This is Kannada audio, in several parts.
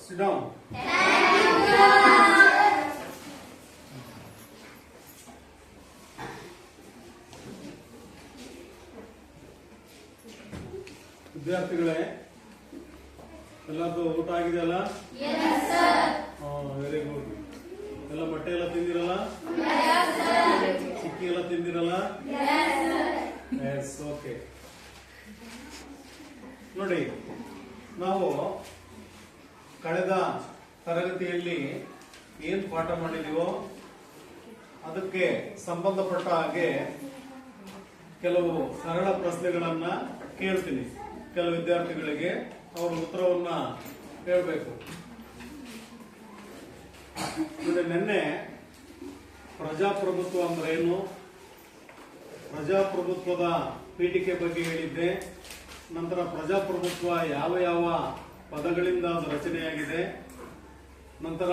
sit down. ವಿದ್ಯಾರ್ಥಿಗಳೇ, ಎಲ್ಲರದು ಊಟ ಆಗಿದೆಯಲ್ಲ? Very good. ಎಲ್ಲ ಬಟ್ಟೆ ಎಲ್ಲ ತಿಂದಿರಲ್ಲ? ಚಿಕ್ಕಿ ಎಲ್ಲ ತಿಂದಿರಲ್ಲ? ಓಕೆ. ನೋಡಿ, ನಾವು ಕಳೆದ ತರಗತಿಯಲ್ಲಿ ಏನ್ ಪಾಠ ಮಾಡಿದೀವೋ ಅದಕ್ಕೆ ಸಂಬಂಧಪಟ್ಟ ಹಾಗೆ ಕೆಲವು ಸರಳ ಪ್ರಶ್ನೆಗಳನ್ನ ಕೇಳ್ತೀನಿ. ಕೆಲವು ವಿದ್ಯಾರ್ಥಿಗಳಿಗೆ ಅವರ ಉತ್ತರವನ್ನ ಹೇಳ್ಬೇಕು. ನೋಡಿ, ನಿನ್ನೆ ಪ್ರಜಾಪ್ರಭುತ್ವ ಅಂದ್ರೆ ಏನು, ಪ್ರಜಾಪ್ರಭುತ್ವದ ಪೀಠಿಕೆ ಬಗ್ಗೆ ಹೇಳಿದ್ದೆ. ನಂತರ ಪ್ರಜಾಪ್ರಭುತ್ವ ಯಾವ ಯಾವ ಪದಗಳಿಂದ ಅದು ರಚನೆಯಾಗಿದೆ, ನಂತರ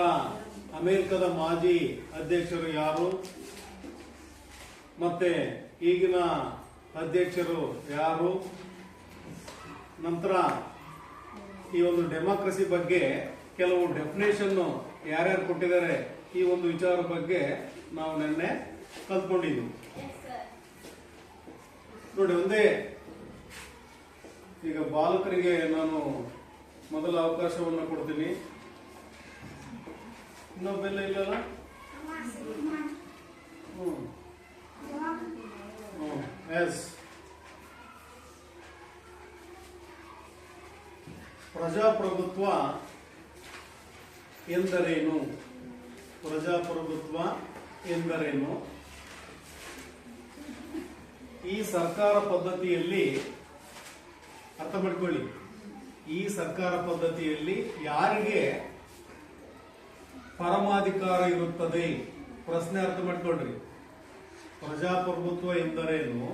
ಅಮೆರಿಕದ ಮಾಜಿ ಅಧ್ಯಕ್ಷರು ಯಾರು, ಮತ್ತೆ ಈಗಿನ ಅಧ್ಯಕ್ಷರು ಯಾರು, ನಂತರ ಈ ಒಂದು ಡೆಮಾಕ್ರಸಿ ಬಗ್ಗೆ ಕೆಲವು ಡೆಫಿನೇಷನ್ ಯಾರ್ಯಾರು ಕೊಟ್ಟಿದ್ದಾರೆ, ಈ ಒಂದು ವಿಚಾರ ಬಗ್ಗೆ ನಾವು ನಿನ್ನೆ ಕಲ್ತ್ಕೊಂಡಿದ್ವಿ. ನೋಡಿ, ಒಂದೇ ಈಗ ಬಾಲಕರಿಗೆ ನಾನು ಮೊದಲ ಅವಕಾಶವನ್ನು ಕೊಡ್ತೀನಿ. ಇನ್ನೊಬ್ಬೆಲ್ಲ ಇಲ್ಲಲ್ಲ? ಎಸ್. ಪ್ರಜಾಪ್ರಭುತ್ವ ಎಂದರೇನು? ಪ್ರಜಾಪ್ರಭುತ್ವ ಎಂದರೇನು? ಈ ಸರ್ಕಾರ ಪದ್ಧತಿಯಲ್ಲಿ ಅರ್ಥ ಮಾಡ್ಕೊಳ್ಳಿ, ಈ ಸರ್ಕಾರ ಪದ್ಧತಿಯಲ್ಲಿ ಯಾರಿಗೆ ಪರಮಾಧಿಕಾರ ಇರುತ್ತದೆ? ಪ್ರಶ್ನೆ ಅರ್ಥ ಮಾಡ್ಕೊಳ್ರಿ. ಪ್ರಜಾಪ್ರಭುತ್ವ ಎಂದರೇನು?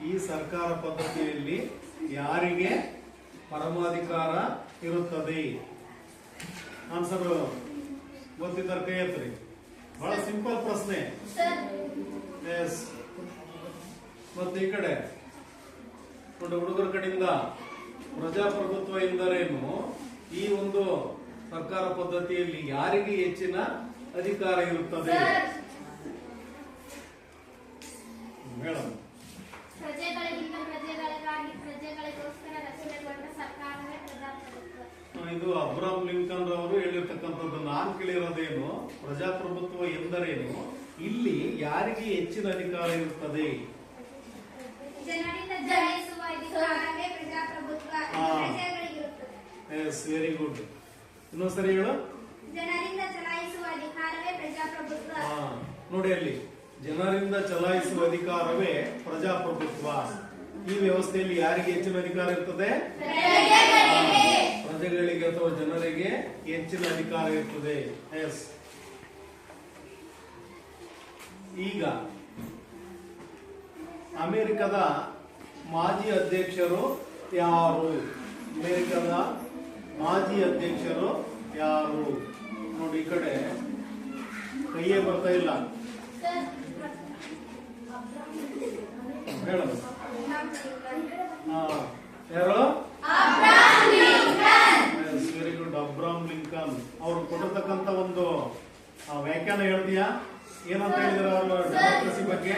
ಈ ಸರ್ಕಾರ ಪದ್ಧತಿಯಲ್ಲಿ ಯಾರಿಗೆ ಪರಮಾಧಿಕಾರ ಇರುತ್ತದೆ? ಆನ್ಸರ್ ಗೊತ್ತಿದ್ದಾರೆ ಕೈ ಎತ್ತರಿ. ಬಹಳ ಸಿಂಪಲ್ ಪ್ರಶ್ನೆ. ಎಸ್. ಮತ್ತೆ ಈ ಕಡೆ ನೋಡಿ, ಹುಡುಗರ ಕಡೆಯಿಂದ ಪ್ರಜಾಪ್ರಭುತ್ವ ಎಂದರೇನು? ಈ ಒಂದು ಸರ್ಕಾರ ಪದ್ಧತಿಯಲ್ಲಿ ಯಾರಿಗೆ ಹೆಚ್ಚಿನ ಅಧಿಕಾರ ಇರುತ್ತದೆ? ಮೇಡಮ್. ಪ್ರಜೆಗಳಿಗಿಂತ ಪ್ರಜೆಗಳಿಗಾಗಿ ಪ್ರಜೆಗಳಿಗೋಸ್ಕರ ರಚನೆಗೊಂಡ ಸರ್ಕಾರವೇ ಪ್ರಜಾಪ್ರಭುತ್ವ. ಇದು ಅಬ್ರಹಾಂ ಲಿಂಕನ್ ರವರು ಹೇಳಿರ್ತಕ್ಕಂಥದ್ದು. ನಾನು ಕೇಳಿರೋದೇನು, ಪ್ರಜಾಪ್ರಭುತ್ವ ಎಂದರೇನು, ಇಲ್ಲಿ ಯಾರಿಗೆ ಹೆಚ್ಚಿನ ಅಧಿಕಾರ ಇರುತ್ತದೆ? ಜನರಿಂದ ಜಯಿಸುವ ಅಧಿಕಾರವೇ ಪ್ರಜಾಪ್ರಭುತ್ವ ಪ್ರಜೆಗಳಿಗಿರುತ್ತದೆ. S, very good. ಇನ್ನೊಂದ್ಸರಿ ಹೇಳು. ಜನರಿಂದ ಚಲಾಯಿಸುವ ಅಧಿಕಾರವೇ ಪ್ರಜಾಪ್ರಭುತ್ವ. ನೋಡಿ, ಅಲ್ಲಿ ಜನರಿಂದ ಚಲಾಯಿಸುವ ಅಧಿಕಾರವೇ ಪ್ರಜಾಪ್ರಭುತ್ವ. ಈ ವ್ಯವಸ್ಥೆಯಲ್ಲಿ ಯಾರಿಗೆ ಹೆಚ್ಚಿನ ಅಧಿಕಾರ ಇರ್ತದೆ? ಪ್ರಜೆಗಳಿಗೆ ಅಥವಾ ಜನರಿಗೆ ಹೆಚ್ಚಿನ ಅಧಿಕಾರ ಇರ್ತದೆ. ಎಸ್. ಈಗ ಅಮೆರಿಕದ ಮಾಜಿ ಅಧ್ಯಕ್ಷರು ಯಾರು? ಅಮೆರಿಕದ ಮಾಜಿ ಅಧ್ಯಕ್ಷರು ಯಾರು? ನೋಡಿ, ಈ ಕಡೆ ಕೈಯೇ ಬರ್ತಾ ಇಲ್ಲ. ಹೇಳ. ಯಾರು? Very good. Abraham Lincoln. ಅವ್ರು ಕೊಟ್ಟಿರ್ತಕ್ಕಂಥ ಒಂದು ವ್ಯಾಖ್ಯಾನ ಹೇಳ್ತೀಯಾ? ಏನಂತ ಹೇಳಿದ್ರು ಅವರು ಡೆಮಾಕ್ರಸಿ ಬಗ್ಗೆ?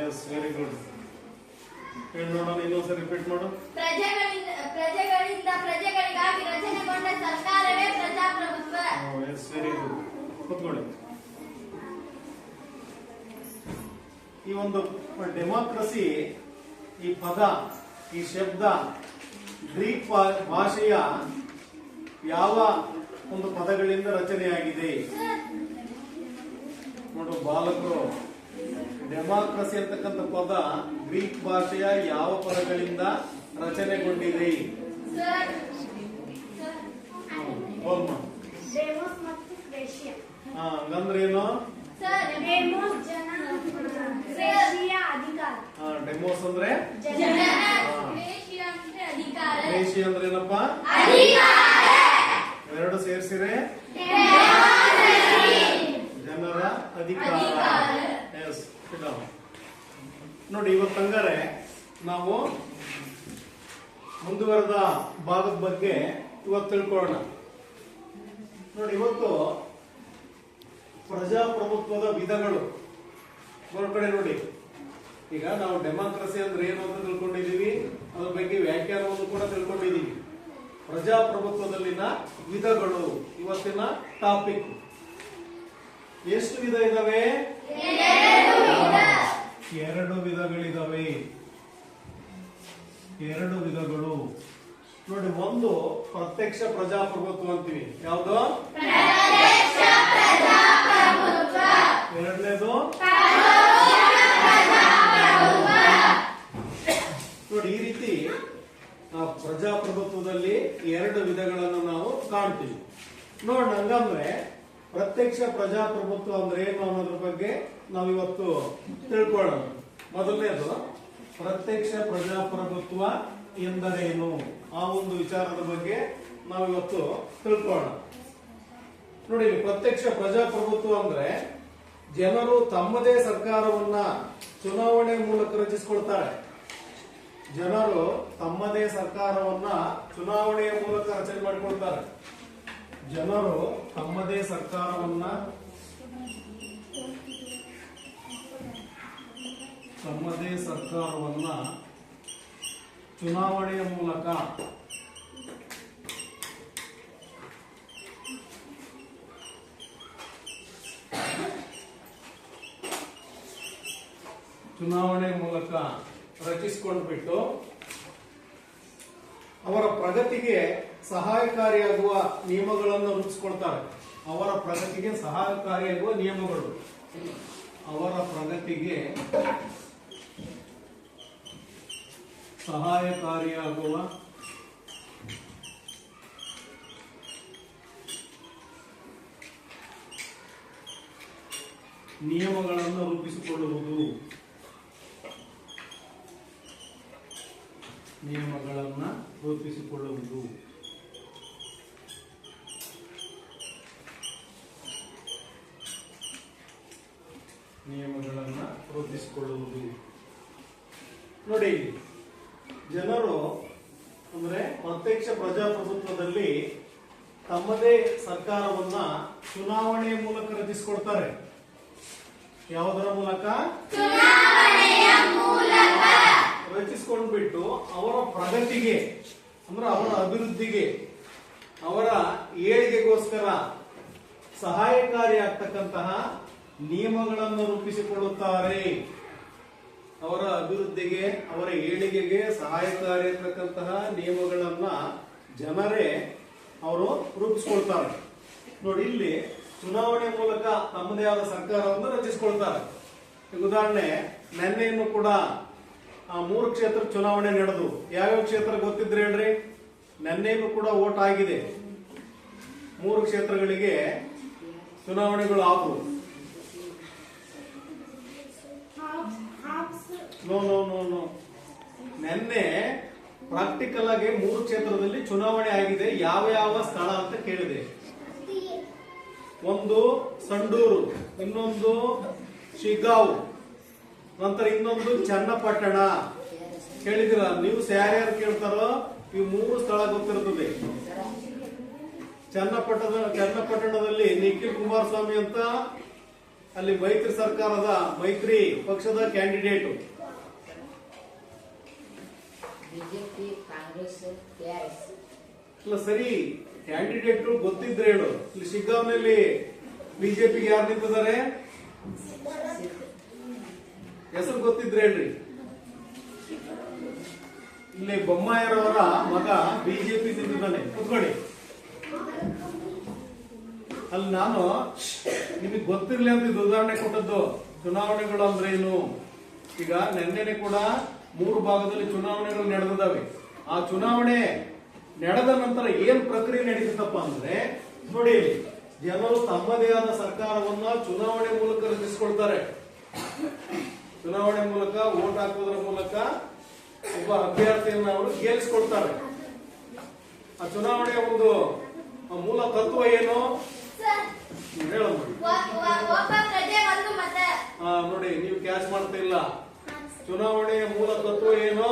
Yes, very good. ಹೇಳಿ ನೋಡೋಣ, ಇನ್ನೊಂದ್ಸರಿ ರಿಪೀಟ್ ಮಾಡು. ಪ್ರಜೆಗಳಿಂದ ಪ್ರಜೆಗಳಿಗಾಗಿ ರಚನೆಗೊಂಡ ಸರ್ಕಾರವೇ ಪ್ರಜಾಪ್ರಭುತ್ವ. Yes, very good. ಕೂತ್ಕೊಳ್ಳಿ. ಈ ಒಂದು ಡೆಮಾಕ್ರಸಿ, ಈ ಪದ, ಈ ಶಬ್ದ ಗ್ರೀಕ್ ಭಾಷೆಯ ಯಾವ ಒಂದು ಪದಗಳಿಂದ ರಚನೆಯಾಗಿದೆ? ನೋಡು ಬಾಲಕರು, ಡೆಮಾಕ್ರಸಿ ಅಂತಕ್ಕಂಥ ಪದ ಗ್ರೀಕ್ ಭಾಷೆಯ ಯಾವ ಪದಗಳಿಂದ ರಚನೆಗೊಂಡಿದೆ? ಹಂಗಂದ್ರೇನು? ಡೆಮೋಸ್ ಅಂದ್ರೆ ದೇಶಿ ಅಂದ್ರೆ ಏನಪ್ಪ? ಎರಡು ಸೇರಿಸಿರೆ ಜನರ ಅಧಿಕಾರ. ಎಸ್. ನೋಡಿ, ಇವತ್ತಂಗಾರೆ ನಾವು ಮುಂದುವರೆದ ಭಾಗದ ಬಗ್ಗೆ ಇವತ್ತು ತಿಳ್ಕೊಳ್ಳೋಣ. ನೋಡಿ, ಇವತ್ತು ಪ್ರಜಾಪ್ರಭುತ್ವದ ವಿಧಗಳು ಹೊರಗಡೆ ನೋಡಿ. ಈಗ ನಾವು ಡೆಮಾಕ್ರಸಿ ಅಂದ್ರೆ ಏನು ಅಂತ ತಿಳ್ಕೊಂಡಿದೀವಿ, ಅದ್ರ ಬಗ್ಗೆ ವ್ಯಾಖ್ಯಾನವನ್ನು ಕೂಡ ತಿಳ್ಕೊಂಡಿದೀವಿ. ಪ್ರಜಾಪ್ರಭುತ್ವದಲ್ಲಿನ ವಿಧಗಳು ಇವತ್ತಿನ ಟಾಪಿಕ್. ಎಷ್ಟು ವಿಧ ಇದಾವೆ? 2 ವಿಧಗಳಿದಾವೆ. 2 ವಿಧಗಳು ನೋಡಿ. ಒಂದು ಪ್ರತ್ಯಕ್ಷ ಪ್ರಜಾಪ್ರಭುತ್ವ ಅಂತೀವಿ. ಯಾವುದು? ಎರಡನೇದು ನೋಡಿ. ಈ ರೀತಿ ಪ್ರಜಾಪ್ರಭುತ್ವದಲ್ಲಿ 2 ವಿಧಗಳನ್ನು ನಾವು ಕಾಣ್ತೀವಿ. ನೋಡಿ, ಹಂಗಂದ್ರೆ ಪ್ರತ್ಯಕ್ಷ ಪ್ರಜಾಪ್ರಭುತ್ವ ಅಂದ್ರೆ ಏನು ಅನ್ನೋದ್ರ ಬಗ್ಗೆ ನಾವಿವತ್ತು ತಿಳ್ಕೊಳ್ಳೋಣ. ಮೊದಲನೇದು ಪ್ರತ್ಯಕ್ಷ ಪ್ರಜಾಪ್ರಭುತ್ವ ಎಂದರೇನು, ಆ ಒಂದು ವಿಚಾರದ ಬಗ್ಗೆ ನಾವಿವತ್ತು ತಿಳ್ಕೊಳ್ಳೋಣ. ನೋಡಿ, ಇಲ್ಲಿ ಪ್ರತ್ಯಕ್ಷ ಪ್ರಜಾಪ್ರಭುತ್ವ ಅಂದ್ರೆ ಜನರು ತಮ್ಮದೇ ಸರ್ಕಾರವನ್ನ ಚುನಾವಣೆ ಮೂಲಕ ರಚಿಸಿಕೊಳ್ತಾರೆ. ಜನರು ತಮ್ಮದೇ ಸರ್ಕಾರವನ್ನ ಚುನಾವಣೆಯ ಮೂಲಕ ರಚನೆ ಮಾಡಿಕೊಳ್ತಾರೆ. ಜನರು ತಮ್ಮದೇ ಸರ್ಕಾರವನ್ನ ಚುನಾವಣೆಯ ಮೂಲಕ ರಚಿಸಿಕೊಂಡ್ಬಿಟ್ಟು ಅವರ ಪ್ರಗತಿಗೆ ಸಹಾಯಕಾರಿಯಾಗುವ ನಿಯಮಗಳನ್ನು ರೂಪಿಸಿಕೊಳ್ತಾರೆ. ಅವರ ಪ್ರಗತಿಗೆ ಸಹಾಯಕಾರಿಯಾಗುವ ನಿಯಮಗಳು, ಅವರ ಪ್ರಗತಿಗೆ ಸಹಾಯಕಾರಿಯಾಗುವ ನಿಯಮಗಳನ್ನು ರೂಪಿಸಿಕೊಳ್ಳುವುದು. ನೋಡಿ, ಜನರು ಅಂದ್ರೆ ಪ್ರತ್ಯಕ್ಷ ಪ್ರಜಾಪ್ರಭುತ್ವದಲ್ಲಿ ತಮ್ಮದೇ ಸರ್ಕಾರವನ್ನ ಚುನಾವಣೆಯ ಮೂಲಕ ರಚಿಸಿಕೊಳ್ತಾರೆ. ಯಾವುದರ ಮೂಲಕ? ರಚಿಸಿಕೊಂಡ್ಬಿಟ್ಟು ಅವರ ಪ್ರಗತಿಗೆ ಅಂದ್ರೆ ಅವರ ಅಭಿವೃದ್ಧಿಗೆ, ಅವರ ಏಳಿಗೆಗೋಸ್ಕರ ಸಹಾಯಕಾರಿಯಾಗ್ತಕ್ಕಂತಹ ನಿಯಮಗಳನ್ನು ರೂಪಿಸಿಕೊಳ್ಳುತ್ತಾರೆ. ಅವರ ಅಭಿವೃದ್ಧಿಗೆ, ಅವರ ಏಳಿಗೆಗೆ ಸಹಾಯಕಾರಿ ಇರತಕ್ಕಂತಹ ನಿಯಮಗಳನ್ನ ಜನರೇ ಅವರು ರೂಪಿಸಿಕೊಳ್ತಾರೆ. ನೋಡಿ, ಇಲ್ಲಿ ಚುನಾವಣೆ ಮೂಲಕ ತಮ್ಮದೇ ಆದ ಸರ್ಕಾರವನ್ನು ರಚಿಸಿಕೊಳ್ತಾರೆ. ಉದಾಹರಣೆ, ನಿನ್ನೆಯನ್ನು ಕೂಡ 3 ಕ್ಷೇತ್ರ ಚುನಾವಣೆ ನಡೆದು, ಯಾವ್ಯಾವ ಕ್ಷೇತ್ರ ಗೊತ್ತಿದ್ರೆ ಹೇಳ್ರಿ? ನಿನ್ನೆಯನ್ನು ಕೂಡ ವೋಟ್ ಆಗಿದೆ. 3 ಕ್ಷೇತ್ರಗಳಿಗೆ ಚುನಾವಣೆಗಳು ಆದವು. ನೋ ನಿನ್ನೆ ಪ್ರಾಕ್ಟಿಕಲ್ ಆಗಿ 3 ಕ್ಷೇತ್ರದಲ್ಲಿ ಚುನಾವಣೆ ಆಗಿದೆ. ಯಾವ ಯಾವ ಸ್ಥಳ ಅಂತ ಕೇಳಿದೆ. ಒಂದು ಸಂಡೂರು, ಇನ್ನೊಂದು ಶಿಗ್ಗಾಂವ್, ನಂತರ ಇನ್ನೊಂದು ಚನ್ನಪಟ್ಟಣ. ಕೇಳಿದಿರ? ನ್ಯೂಸ್ ಯಾರ್ಯಾರು ಕೇಳ್ತಾರೋ ಈ 3 ಸ್ಥಳ ಗೊತ್ತಿರ್ತದೆ. ಚನ್ನಪಟ್ಟಣದಲ್ಲಿ ನಿಖಿಲ್ ಕುಮಾರಸ್ವಾಮಿ ಅಂತ ಅಲ್ಲಿ ಮೈತ್ರಿ ಸರ್ಕಾರದ ಮೈತ್ರಿ ಪಕ್ಷದ ಕ್ಯಾಂಡಿಡೇಟ್. ಬಿಜೆಪಿ, ಕಾಂಗ್ರೆಸ್, ಟಿಆರ್ಎಸ್ ಅಲ್ಲ, ಸರಿ, ಕ್ಯಾಂಡಿಡೇಟ್ ಗೊತ್ತಿದ್ರೆ ಹೇಳು. ಇಲ್ಲಿ ಶಿಗ್ಗಾಂವ್ನಲ್ಲಿ ಬಿಜೆಪಿಗೆ ಯಾರು ನಿಂತಿದ್ದಾರೆ? ಹೆಸರು ಗೊತ್ತಿದ್ರೆ ಹೇಳ್ರಿ. ಇಲ್ಲಿ ಬೊಮ್ಮಾಯರವರ ಮಗ ಬಿಜೆಪಿ ನಿಂತಿದ್ದಾನೆ. ಕೂತ್ಕೊಳ್ಳಿ. ಅಲ್ಲಿ ನಾನು ನಿಮಗೆ ಗೊತ್ತಿರ್ಲಿ ಅಂತ ಇದು ಉದಾಹರಣೆ ಕೊಟ್ಟದ್ದು. ಚುನಾವಣೆಗಳು ಅಂದ್ರೆ ಏನು? ಈಗ ನಿನ್ನೆನೆ ಕೂಡ 3 ಭಾಗದಲ್ಲಿ ಚುನಾವಣೆಗಳು ನಡೆದಿದ್ದಾವೆ. ಆ ಚುನಾವಣೆ ನಡೆದ ನಂತರ ಏನ್ ಪ್ರಕ್ರಿಯೆ ನಡೀತಪ್ಪ ಅಂದ್ರೆ, ನೋಡಿ, ಜನರು ತಮ್ಮದೇ ಆದ ಸರ್ಕಾರವನ್ನ ಚುನಾವಣೆ ಮೂಲಕ ರಚಿಸಿಕೊಳ್ತಾರೆ. ಚುನಾವಣೆ ಮೂಲಕ ವೋಟ್ ಹಾಕೋದ್ರ ಮೂಲಕ ಒಬ್ಬ ಅಭ್ಯರ್ಥಿಯನ್ನ ಅವರು ಗೆಲ್ಲಿಸಿಕೊಳ್ತಾರೆ. ಆ ಚುನಾವಣೆಯ ಒಂದು ಮೂಲ ತತ್ವ ಏನು ಹೇಳಮ್ಮ. ಒಬ್ಬ ಪ್ರಜೆ ಒಂದು ಮತ. ನೋಡಿ, ನೀವು ಕ್ಯಾಚ್ ಮಾಡ್ತಾ ಇಲ್ಲ. ಚುನಾವಣೆಯ ಮೂಲ ತತ್ವ ಏನು?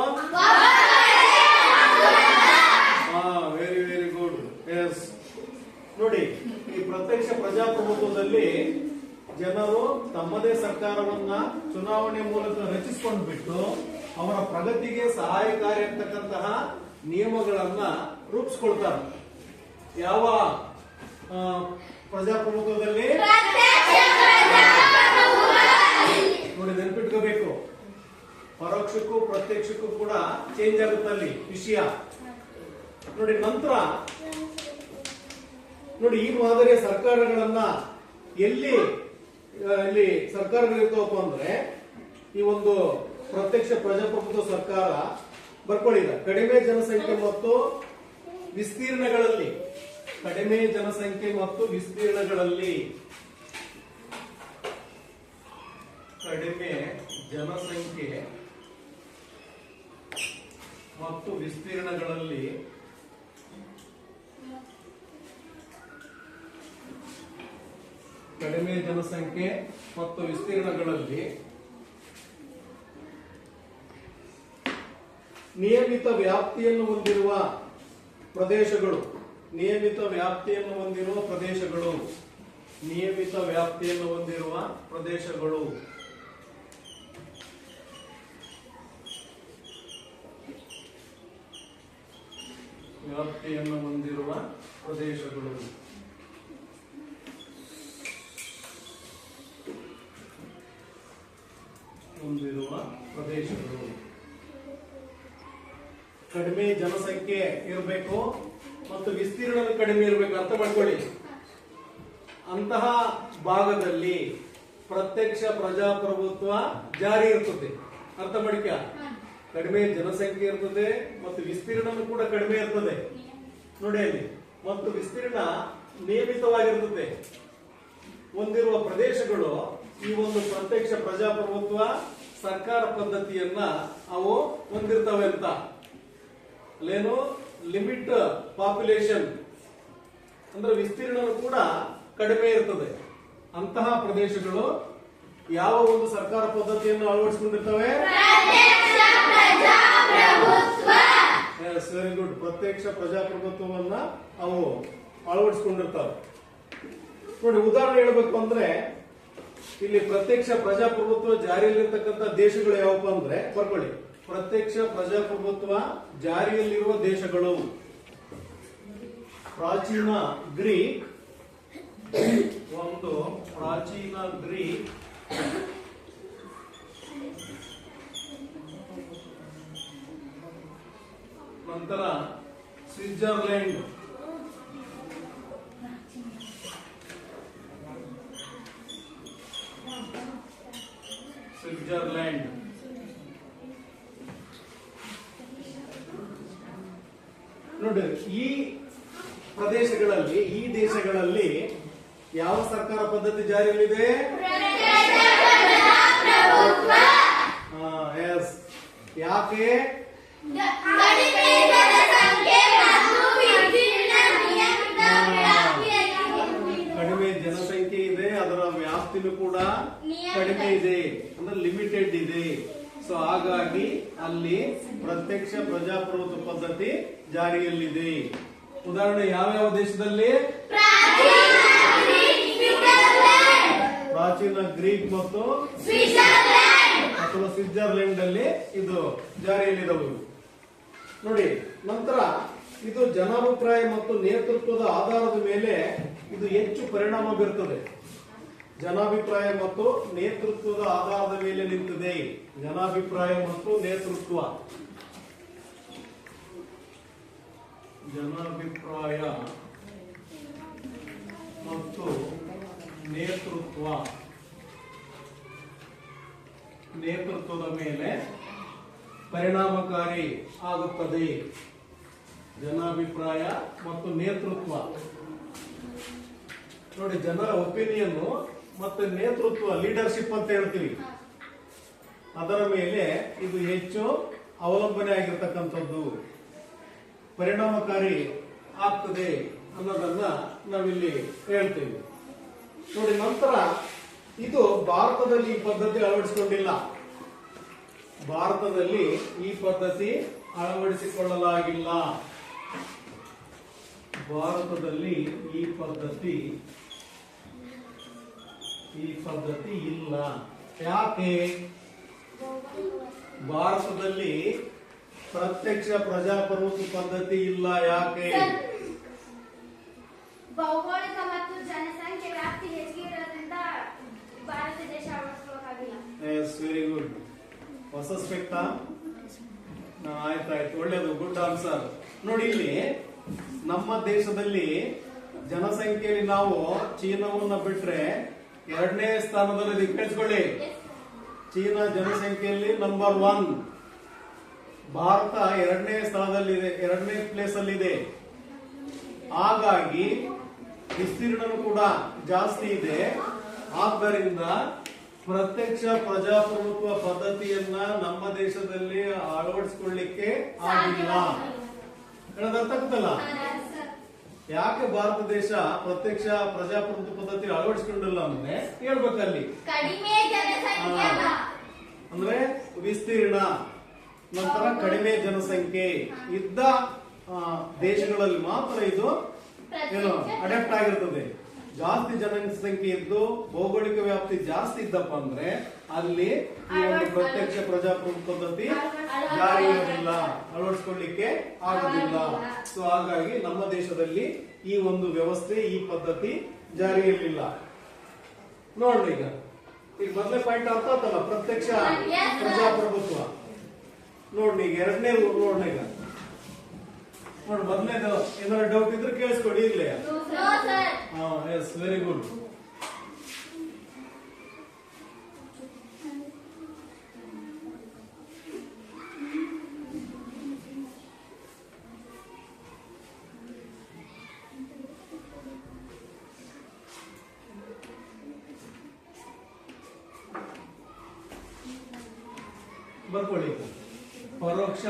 Very very good. ಎಸ್, ನೋಡಿ, ಈ ಪ್ರತ್ಯಕ್ಷ ಪ್ರಜಾಪ್ರಭುತ್ವದಲ್ಲಿ ಜನರು ತಮ್ಮದೇ ಸರ್ಕಾರವನ್ನ ಚುನಾವಣೆ ಮೂಲಕ ರಚಿಸಿಕೊಂಡು ಬಿಟ್ಟು ಅವರ ಪ್ರಗತಿಗೆ ಸಹಾಯಕಾರಿ ಆಗ್ತಕ್ಕಂತಹ ನಿಯಮಗಳನ್ನ ರೂಪಿಸ್ಕೊಳ್ತಾರೆ. ಯಾವ ಪ್ರಜಾಪ್ರಭುತ್ವದಲ್ಲಿ? ನೋಡಿ, ನೆನ್ಪಿಟ್ಕೋಬೇಕು, ಪರೋಕ್ಷಕ್ಕೂ ಪ್ರತ್ಯಕ್ಷಕ್ಕೂ ಕೂಡ ಚೇಂಜ್ ಆಗುತ್ತೆ ಅಲ್ಲಿ ವಿಷಯ. ನೋಡಿ, ನಂತರ ನೋಡಿ, ಈ ಮಾದರಿಯ ಸರ್ಕಾರಗಳನ್ನ ಎಲ್ಲಿ ಸರ್ಕಾರಗಳಿರ್ತಾವಪ್ಪ ಅಂದ್ರೆ ಈ ಒಂದು ಪ್ರತ್ಯಕ್ಷ ಪ್ರಜಾಪ್ರಭುತ್ವ ಸರ್ಕಾರ ಬರ್ಕೊಳ್ಳಿದ ಕಡಿಮೆ ಜನಸಂಖ್ಯೆ ಮತ್ತು ವಿಸ್ತೀರ್ಣಗಳಲ್ಲಿ, ಕಡಿಮೆ ಜನಸಂಖ್ಯೆ ಮತ್ತು ವಿಸ್ತೀರ್ಣಗಳಲ್ಲಿ, ಕಡಿಮೆ ಜನಸಂಖ್ಯೆ ಮತ್ತು ವಿಸ್ತೀರ್ಣಗಳಲ್ಲಿ ಕಡಿಮೆ ಜನಸಂಖ್ಯೆ ಮತ್ತು ವಿಸ್ತೀರ್ಣಗಳಲ್ಲಿ ನಿಯಮಿತ ವ್ಯಾಪ್ತಿಯನ್ನು ಹೊಂದಿರುವ ಪ್ರದೇಶಗಳು, ನಿಯಮಿತ ವ್ಯಾಪ್ತಿಯನ್ನು ಹೊಂದಿರುವ ಪ್ರದೇಶಗಳು, ನಿಯಮಿತ ವ್ಯಾಪ್ತಿಯನ್ನು ಹೊಂದಿರುವ ಪ್ರದೇಶಗಳು, ವ್ಯಾಪ್ತಿಯನ್ನು ಹೊಂದಿರುವ ಪ್ರದೇಶಗಳು, ಹೊಂದಿರುವ ಪ್ರದೇಶಗಳು. ಕಡಿಮೆ ಜನಸಂಖ್ಯೆ ಇರಬೇಕು ಮತ್ತು ವಿಸ್ತೀರ್ಣ ಕಡಿಮೆ ಇರಬೇಕು, ಅರ್ಥ ಮಾಡ್ಕೊಳ್ಳಿ. ಅಂತಹ ಭಾಗದಲ್ಲಿ ಪ್ರತ್ಯಕ್ಷ ಪ್ರಜಾಪ್ರಭುತ್ವ ಜಾರಿ ಇರ್ತದೆ, ಅರ್ಥ ಮಾಡಿಕ. ಕಡಿಮೆ ಜನಸಂಖ್ಯೆ ಇರ್ತದೆ ಮತ್ತು ವಿಸ್ತೀರ್ಣ ಕೂಡ ಕಡಿಮೆ ಇರ್ತದೆ ನೋಡಿ ಅಲ್ಲಿ, ಮತ್ತು ವಿಸ್ತೀರ್ಣ ನಿಯಮಿತವಾಗಿರ್ತದೆ ಹೊಂದಿರುವ ಪ್ರದೇಶಗಳು ಈ ಒಂದು ಪ್ರತ್ಯಕ್ಷ ಪ್ರಜಾಪ್ರಭುತ್ವ ಸರ್ಕಾರ ಪದ್ಧತಿಯನ್ನ ಅವು ಹೊಂದಿರ್ತವೆ ಅಂತ. ಅಲ್ಲೇನು ಲಿಮಿಟ್ ಪಾಪ್ಯುಲೇಷನ್ ಅಂದ್ರೆ ವಿಸ್ತೀರ್ಣ ಕೂಡ ಕಡಿಮೆ ಇರ್ತದೆ. ಅಂತಹ ಪ್ರದೇಶಗಳು ಯಾವ ಒಂದು ಸರ್ಕಾರ ಪದ್ಧತಿಯನ್ನು ಅಳವಡಿಸಿಕೊಂಡಿರ್ತವೆ? ವೆರಿ ಗುಡ್, ಪ್ರತ್ಯಕ್ಷ ಪ್ರಜಾಪ್ರಭುತ್ವವನ್ನ ಅವು ಅಳವಡಿಸಿಕೊಂಡಿರ್ತವೆ. ನೋಡಿ, ಉದಾಹರಣೆ ಹೇಳ್ಬೇಕು ಅಂದ್ರೆ ಇಲ್ಲಿ ಪ್ರತ್ಯಕ್ಷ ಪ್ರಜಾಪ್ರಭುತ್ವ ಜಾರಿಯಲ್ಲಿರ್ತಕ್ಕಂಥ ದೇಶಗಳು ಯಾವಪ್ಪ ಅಂದ್ರೆ ಬರ್ಕೊಳ್ಳಿ. ಪ್ರತ್ಯಕ್ಷ ಪ್ರಜಾಪ್ರಭುತ್ವ ಜಾರಿಯಲ್ಲಿರುವ ದೇಶಗಳು: ಪ್ರಾಚೀನ ಗ್ರೀಕ್, ಒಂದು ಪ್ರಾಚೀನ ಗ್ರೀಕ್, ನಂತರ ಸ್ವಿಟ್ಜರ್ಲೆಂಡ್, ಸ್ವಿಟ್ಜರ್ಲೆಂಡ್, ನೋಡಿ, ಈ ಪ್ರದೇಶಗಳಲ್ಲಿ, ಈ ದೇಶಗಳಲ್ಲಿ ಯಾವ ಸರ್ಕಾರ ಪದ್ಧತಿ ಜಾರಿಯಲ್ಲಿದೆ? ಎಸ್. ಯಾಕೆ? ಕಡಿಮೆ ಜನಸಂಖ್ಯೆ ಇದೆ, ಅದರ ವ್ಯಾಪ್ತಿನೂ ಕೂಡ ಕಡಿಮೆ ಇದೆ, ಅಂದ್ರೆ ಲಿಮಿಟೆಡ್ ಇದೆ. ಸೊ ಹಾಗಾಗಿ ಅಲ್ಲಿ ಪ್ರತ್ಯಕ್ಷ ಪ್ರಜಾಪ್ರಭುತ್ವ ಪದ್ಧತಿ ಜಾರಿಯಲ್ಲಿದೆ. ಉದಾಹರಣೆ ಯಾವ್ಯಾವ ದೇಶದಲ್ಲಿ? ಪ್ರಾಚೀನ ಗ್ರೀಕ್ ಮತ್ತು ಅಥವಾ ಸ್ವಿಟ್ಜರ್ಲೆಂಡ್ ಅಲ್ಲಿ ಇದು ಜಾರಿಯಲ್ಲಿದವು ನೋಡಿ. ನಂತರ ಇದು ಜನಾಭಿಪ್ರಾಯ ಮತ್ತು ನೇತೃತ್ವದ ಆಧಾರದ ಮೇಲೆ ಇದು ಹೆಚ್ಚು ಪರಿಣಾಮ ಬೀರುತ್ತದೆ. ಜನಾಭಿಪ್ರಾಯ ಮತ್ತು ನೇತೃತ್ವದ ಆಧಾರದ ಮೇಲೆ ನಿಂತಿದೆ. ಜನಾಭಿಪ್ರಾಯ ಮತ್ತು ನೇತೃತ್ವ, ಜನಾಭಿಪ್ರಾಯ ಮತ್ತು ನೇತೃತ್ವದ ಮೇಲೆ ಪರಿಣಾಮಕಾರಿ ಆಗುತ್ತದೆ. ಜನಾಭಿಪ್ರಾಯ ಮತ್ತು ನೇತೃತ್ವ ನೋಡಿ, ಜನರ ಒಪಿನಿಯನ್ ಮತ್ತು ನೇತೃತ್ವ, ಲೀಡರ್ಶಿಪ್ ಅಂತ ಹೇಳ್ತೀವಿ, ಅದರ ಮೇಲೆ ಇದು ಹೆಚ್ಚು ಅವಲಂಬನೆ ಆಗಿರ್ತಕ್ಕಂಥದ್ದು, ಪರಿಣಾಮಕಾರಿ ಆಗ್ತದೆ ಅನ್ನೋದನ್ನ ನಾವಿಲ್ಲಿ ಹೇಳ್ತೀವಿ ನೋಡಿ. ನಂತರ ಇದು ಭಾರತದಲ್ಲಿ ಈ ಪದ್ಧತಿ ಅಳವಡಿಸಿಕೊಂಡಿಲ್ಲ. ಭಾರತದಲ್ಲಿ ಈ ಪದ್ಧತಿ ಅಳವಡಿಸಿಕೊಳ್ಳಲಾಗಿಲ್ಲ. ಭಾರತದಲ್ಲಿ ಈ ಪದ್ಧತಿ ಇಲ್ಲ. ಯಾಕೆ? ಭಾರತದಲ್ಲಿ ಪ್ರತ್ಯಕ್ಷ ಪ್ರಜಾಪ್ರಭುತ್ವ ಪದ್ಧತಿ ಇಲ್ಲ. ಯಾಕೆ? ಭೌಗೋಳಿಕ ಮತ್ತು ಜನಸಂಖ್ಯೆ ವ್ಯಾಪ್ತಿ ಹೆಚ್ಚಿಗೆ ಇರೋದ್ರಿಂದ ಭಾರತ ದೇಶ ಅಳವಡಿಸ್ಕೊಳ್ಳೋಕ್ಕಾಗಿಲ್ಲ. S, very good. ಹೊಸ ಸ್ಪೆಕ್ಟಾ? ಆಯ್ತಾಯ್ತು, ಒಳ್ಳೇದು, ಗುಡ್ ಆನ್ಸರ್. ನೋಡಿ, ಇಲ್ಲಿ ನಮ್ಮ ದೇಶದಲ್ಲಿ ಜನಸಂಖ್ಯೆಯಲ್ಲಿ ನಾವು ಚೀನಾವನ್ನ ಬಿಟ್ರೆ 2ನೇ ಸ್ಥಾನದಲ್ಲಿ. ಕೇಳಿಸ್ಕೊಳ್ಳಿ, ಚೀನಾ ಜನಸಂಖ್ಯೆಯಲ್ಲಿ ನಂಬರ್ 1, ಭಾರತ 2ನೇ ಸ್ಥಾನದಲ್ಲಿದೆ, 2ನೇ ಪ್ಲೇಸ್ ಅಲ್ಲಿ ಇದೆ. ಹಾಗಾಗಿ ವಿಸ್ತೀರ್ಣನು ಕೂಡ ಜಾಸ್ತಿ ಇದೆ. ಆದ್ದರಿಂದ ಪ್ರತ್ಯಕ್ಷ ಪ್ರಜಾಪ್ರಭುತ್ವ ಪದ್ಧತಿಯನ್ನ ನಮ್ಮ ದೇಶದಲ್ಲಿ ಅಳವಡಿಸಿಕೊಳ್ಳಿಕ್ಕೆ ಆಗಿಲ್ಲ. ಹೇಳೋದು ಅರ್ಥ ಆಗುತ್ತಲ್ಲ? ಯಾಕೆ ಭಾರತ ದೇಶ ಪ್ರತ್ಯಕ್ಷ ಪ್ರಜಾಪ್ರಭುತ್ವ ಪದ್ಧತಿ ಅಳವಡಿಸಿಕೊಂಡಿಲ್ಲ ಅಂದ್ರೆ ಹೇಳ್ಬೇಕಲ್ಲಿ. ಕಡಿಮೆ ಜನಸಂಖ್ಯೆ ಅಂದ್ರೆ ವಿಸ್ತೀರ್ಣ, ನಂತರ ಕಡಿಮೆ ಜನಸಂಖ್ಯೆ ಇದ್ದ ದೇಶಗಳಲ್ಲಿ ಮಾತ್ರ ಇದು ಏನು ಅಡಾಪ್ಟ್ ಆಗಿರ್ತದೆ. ಜಾಸ್ತಿ ಜನಸಂಖ್ಯೆ ಇದ್ದು ಭೌಗೋಳಿಕ ವ್ಯಾಪ್ತಿ ಜಾಸ್ತಿ ಇದ್ದಪ್ಪ ಅಂದ್ರೆ ಅಲ್ಲಿ ಈ ಒಂದು ಪ್ರತ್ಯಕ್ಷ ಪ್ರಜಾಪ್ರಭುತ್ವ ಪದ್ಧತಿ ಜಾರಿ ಇರೋದಿಲ್ಲ, ಅಳವಡಿಸಿಕೊಳ್ಳಿಕ್ಕೆ ಆಗುದಿಲ್ಲ. ಸೊ ಹಾಗಾಗಿ ನಮ್ಮ ದೇಶದಲ್ಲಿ ಈ ಒಂದು ವ್ಯವಸ್ಥೆ, ಈ ಪದ್ಧತಿ ಜಾರಿಯಲ್ಲಿಲ್ಲ. ನೋಡ್ರಿ, ಈಗ ಮೊದಲನೇ ಪಾಯಿಂಟ್ ಅರ್ಥ ಆತಲ್ಲ, ಪ್ರತ್ಯಕ್ಷ ಪ್ರಜಾಪ್ರಭುತ್ವ. ನೋಡ್ರಿ, ಈಗ 2ನೇ ನೋಡ್ರಿ. ಈಗ ನೋಡಿ, ಮೊದಲನೇದು ಏನಾದ್ರು ಡೌಟ್ ಇದ್ರೆ ಕೇಳಿಸ್ಕೊಡಿ ಇರ್ಲಿ. Yes, very good. ಬರ್ಕೊಳ್ಳಿ. ಪರೋಕ್ಷ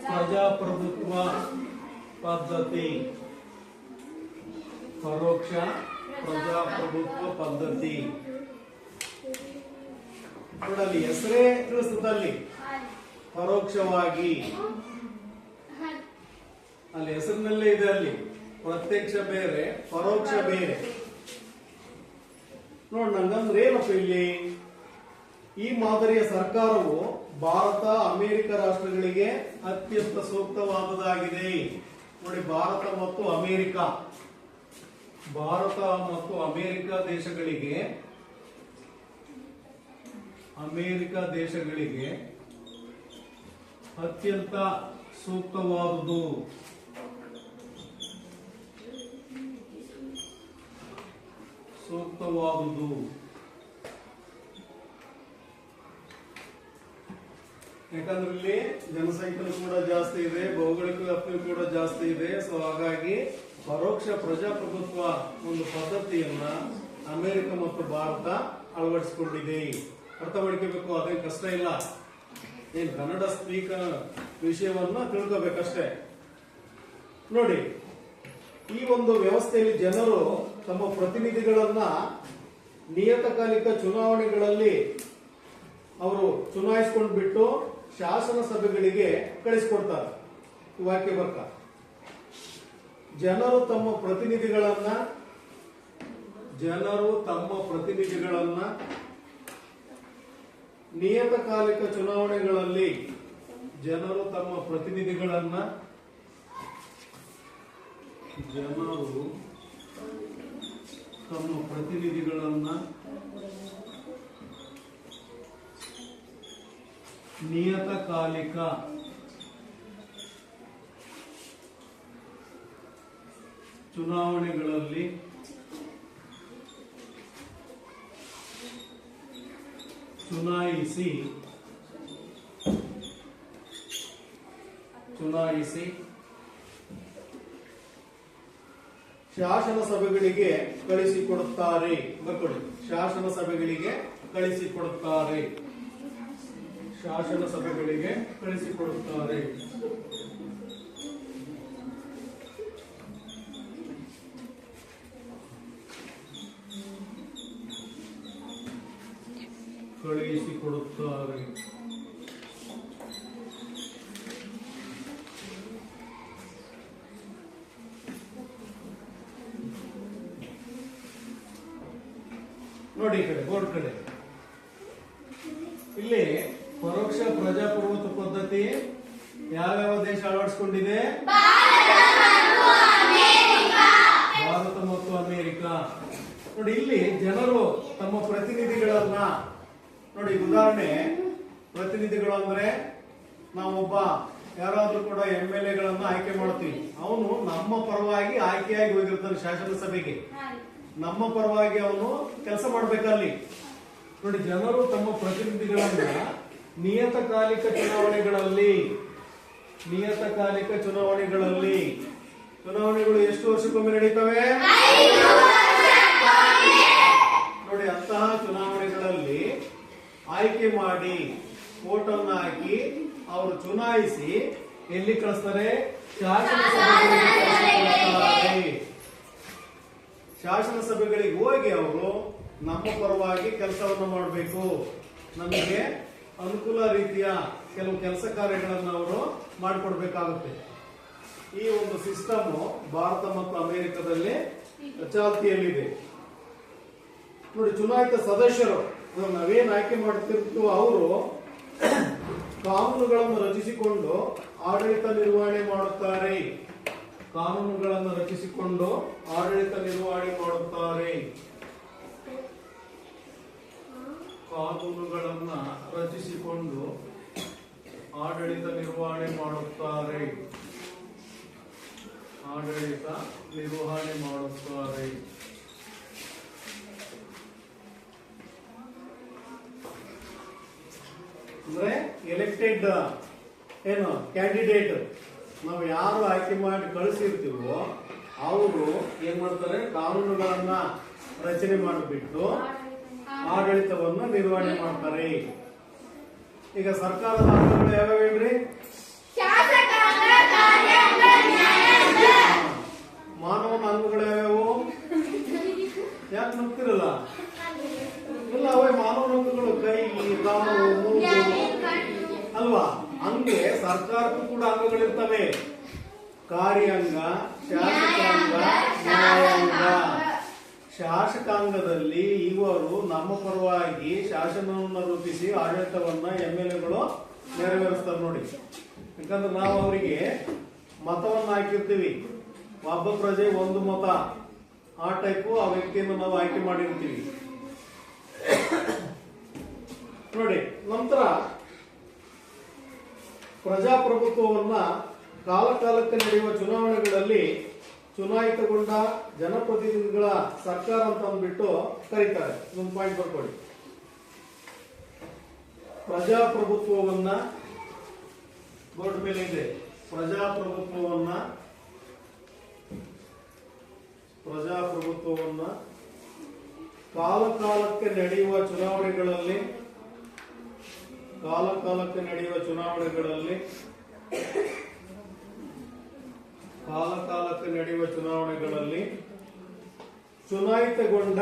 ಪ್ರಜಾಪ್ರಭುತ್ವ ಪದ್ಧತಿ. ಪರೋಕ್ಷ ಪ್ರಜಾಪ್ರಭುತ್ವ ಪದ್ಧತಿ ನೋಡಲ್ಲಿ ಹೆಸರೇ ತಿಳಿಸುತ್ತಲ್ಲಿ ಪರೋಕ್ಷವಾಗಿ, ಅಲ್ಲಿ ಹೆಸರಿನಲ್ಲೇ ಇದೆ. ಅಲ್ಲಿ ಪ್ರತ್ಯಕ್ಷ ಬೇರೆ, ಪರೋಕ್ಷ ಬೇರೆ. ನೋಡ್, ನಂಗಂದ್ರೆ ಏನಪ್ಪ ಇಲ್ಲಿ, ಈ ಮಾದರಿಯ ಸರ್ಕಾರವು ಭಾರತ, ಅಮೆರಿಕ ರಾಷ್ಟ್ರಗಳಿಗೆ ಅತ್ಯಂತ ಸೂಕ್ತವಾದುದಾಗಿದೆ. ನೋಡಿ, ಭಾರತ ಮತ್ತು ಅಮೆರಿಕ ದೇಶಗಳಿಗೆ ಅತ್ಯಂತ ಸೂಕ್ತವಾದುದು. ಯಾಕಂದ್ರೆ ಇಲ್ಲಿ ಜನಸಂಖ್ಯೆ ಕೂಡ ಜಾಸ್ತಿ ಇದೆ, ಭೌಗೋಳಿಕ ವ್ಯಾಪ್ತಿ ಕೂಡ ಜಾಸ್ತಿ ಇದೆ. ಸೊ ಹಾಗಾಗಿ ಪರೋಕ್ಷ ಪ್ರಜಾಪ್ರಭುತ್ವ ಒಂದು ಪದ್ಧತಿಯನ್ನ ಅಮೆರಿಕ ಮತ್ತು ಭಾರತ ಅಳವಡಿಸಿಕೊಂಡಿದೆ. ಅರ್ಥ ಮಾಡ್ಕೋಬೇಕು, ಅದೇನು ಕಷ್ಟ ಇಲ್ಲ. ಏನ್ ಕನ್ನಡ ಸ್ಪೀಕರ್ ವಿಷಯವನ್ನ ತಿಳ್ಕೋಬೇಕಷ್ಟೇ. ನೋಡಿ, ಈ ಒಂದು ವ್ಯವಸ್ಥೆಯಲ್ಲಿ ಜನರು ತಮ್ಮ ಪ್ರತಿನಿಧಿಗಳನ್ನ ನಿಯತಕಾಲಿಕ ಚುನಾವಣೆಗಳಲ್ಲಿ ಅವರು ಚುನಾಯಿಸಿಕೊಂಡು ಬಿಟ್ಟು ಶಾಸನ ಸಭೆಗಳಿಗೆ ಕಳಿಸಿಕೊಡ್ತಾರೆ. ವಾಕ್ಯ ಬರ್ತ ಜನರು ತಮ್ಮ ಪ್ರತಿನಿಧಿಗಳನ್ನ ನಿಯತಕಾಲಿಕ ಚುನಾವಣೆಗಳಲ್ಲಿ ನಿಯತಕಾಲಿಕ ಚುನಾವಣೆಗಳಲ್ಲಿ ಚುನಾಯಿಸಿ ಶಾಸನ ಸಭೆಗಳಿಗೆ ಕಳಿಸಿಕೊಡುತ್ತಾರೆ. ಶಾಸನ ಸಭೆಗಳಿಗೆ ಕಳಿಸಿಕೊಡುತ್ತಾರೆ. ನೋಡಿ ಈ ಕಡೆ ಬೋರ್ಡ್ ಕಡೆ ಇಲ್ಲಿ ಪರೋಕ್ಷ ಪ್ರಜಾಪ್ರಭುತ್ವ ಪದ್ಧತಿ ಯಾವ್ಯಾವ ದೇಶ ಅಳವಡಿಸಿಕೊಂಡಿದೆ? ಭಾರತ ಮತ್ತು ಅಮೆರಿಕ. ನೋಡಿ ಇಲ್ಲಿ ಜನರು ತಮ್ಮ ಪ್ರತಿನಿಧಿಗಳನ್ನ ನೋಡಿ, ಉದಾಹರಣೆ ಪ್ರತಿನಿಧಿಗಳು ಅಂದ್ರೆ ನಾವೊಬ್ಬ ಯಾರಾದ್ರೂ ಕೂಡ MLA ಗಳನ್ನ ಆಯ್ಕೆ ಮಾಡ್ತೀವಿ. ಅವನು ನಮ್ಮ ಪರವಾಗಿ ಆಯ್ಕೆಯಾಗಿ ಹೋಗಿರ್ತಾನೆ ಶಾಸನಸಭೆಗೆ, ನಮ್ಮ ಪರವಾಗಿ ಅವನು ಕೆಲಸ ಮಾಡ್ಬೇಕಲ್ಲಿ. ನೋಡಿ, ಜನರು ತಮ್ಮ ಪ್ರತಿನಿಧಿಗಳನ್ನ ನಿಯತಕಾಲಿಕ ಚುನಾವಣೆಗಳಲ್ಲಿ ಚುನಾವಣೆಗಳು ಎಷ್ಟು ವರ್ಷಕ್ಕೊಮ್ಮೆ ನಡೀತವೆ? ನೋಡಿ, ಅಂತಹ ಚುನಾವಣೆಗಳಲ್ಲಿ ಆಯ್ಕೆ ಮಾಡಿ ವೋಟ್ ಅನ್ನ ಹಾಕಿ ಅವರು ಚುನಾಯಿಸಿ ಎಲ್ಲಿ ಕಳಿಸ್ತಾರೆ? ಶಾಸನಸಭೆಗಳಿಗೆ ಹೋಗಿ ಅವರು ನಮ್ಮ ಪರವಾಗಿ ಕೆಲಸವನ್ನು ಮಾಡಬೇಕು, ನಮಗೆ ಅನುಕೂಲ ರೀತಿಯ ಕೆಲವು ಕೆಲಸ ಕಾರ್ಯಗಳನ್ನು ಅವರು ಮಾಡಿಕೊಡ್ಬೇಕಾಗುತ್ತೆ. ಈ ಒಂದು ಸಿಸ್ಟಮ್ ಭಾರತ ಮತ್ತು ಅಮೆರಿಕದಲ್ಲಿ ಚಾಲ್ತಿಯಲ್ಲಿದೆ. ನೋಡಿ, ಚುನಾಯಿತ ಸದಸ್ಯರು ನಾವೇನ್ ಆಯ್ಕೆ ಮಾಡ್ತಿರ್ತೀವೋ ಅವರು ಕಾನೂನುಗಳನ್ನು ರಚಿಸಿಕೊಂಡು ಆಡಳಿತ ನಿರ್ವಹಣೆ ಮಾಡುತ್ತಾರೆ. ಕಾನೂನುಗಳನ್ನು ರಚಿಸಿಕೊಂಡು ಆಡಳಿತ ನಿರ್ವಹಣೆ ಮಾಡುತ್ತಾರೆ. ಕಾನೂನುಗಳನ್ನ ರಚಿಸಿಕೊಂಡು ಆಡಳಿತ ನಿರ್ವಹಣೆ ಮಾಡುತ್ತಾರೆ. ಆಡಳಿತ ನಿರ್ವಹಣೆ ಮಾಡುತ್ತಾರೆ. ಅಂದ್ರೆ ಎಲೆಕ್ಟೆಡ್ ಏನು ಕ್ಯಾಂಡಿಡೇಟ್ ನಾವು ಯಾರು ಆಯ್ಕೆ ಮಾಡಿ ಕಳಿಸಿರ್ತೀವೋ ಅವರು ಏನ್ ಮಾಡ್ತಾರೆ? ಕಾನೂನುಗಳನ್ನ ರಚನೆ ಮಾಡಿಬಿಟ್ಟು ಆಡಳಿತವನ್ನು ನಿರ್ವಹಣೆ ಮಾಡ್ತಾರೆ. ಈಗ ಸರ್ಕಾರದ ಅಂಗಗಳು ಯಾವ್ಯಾವೇನ್ರಿ? ಮಾನವನ ಅಂಗಗಳು ಯಾವ್ಯಾವು? ಯಾಕೆ ನಂಬ್ತಿರಲ್ಲ? ಇಲ್ಲ, ಅವೇ ಮಾನವನ ಅಂಗಗಳು ಕೈ, ಕಾಲು, ಮೂಗು ಅಲ್ವಾ? ಹಂಗೆ ಸರ್ಕಾರಕ್ಕೂ ಕೂಡ ಅಂಗಗಳಿರ್ತವೆ. ಕಾರ್ಯಾಂಗ, ಶಾಸಕಾಂಗ, ನ್ಯಾಯಾಂಗ. ಶಾಸಕಾಂಗದಲ್ಲಿ ಇವರು ನಮ್ಮ ಪರವಾಗಿ ಶಾಸನವನ್ನು ರೂಪಿಸಿ ಆಡಳಿತವನ್ನ MLA ನೆರವೇರಿಸ್ತಾರೆ. ನೋಡಿ, ಯಾಕಂದ್ರೆ ನಾವು ಅವರಿಗೆ ಮತವನ್ನ ಹಾಕಿರ್ತೀವಿ, ಒಬ್ಬ ಪ್ರಜೆ ಒಂದು ಮತ, ಆ ಟೈಪು ಆ ವ್ಯಕ್ತಿಯನ್ನು ನಾವು ಆಯ್ಕೆ ಮಾಡಿರ್ತೀವಿ. ನೋಡಿ, ನಂತರ ಪ್ರಜಾಪ್ರಭುತ್ವವನ್ನ ಕಾಲಕಾಲಕ್ಕೆ ನಡೆಯುವ ಚುನಾವಣೆಗಳಲ್ಲಿ ಚುನಾಯಿತಗೊಂಡ ಜನಪ್ರತಿನಿಧಿಗಳ ಸರ್ಕಾರ ಅಂತ ಅಂದ್ಬಿಟ್ಟು ಕರೀತಾರೆ. ಒಂದು ಪಾಯಿಂಟ್ ಬರ್ಕೊಳ್ಳಿ. ಪ್ರಜಾಪ್ರಭುತ್ವವನ್ನ ಬೋರ್ಡ್ ಮೇಲೆ ಇದೆ. ಪ್ರಜಾಪ್ರಭುತ್ವವನ್ನ ಕಾಲಕಾಲಕ್ಕೆ ನಡೆಯುವ ಚುನಾವಣೆಗಳಲ್ಲಿ ಚುನಾಯಿತಗೊಂಡ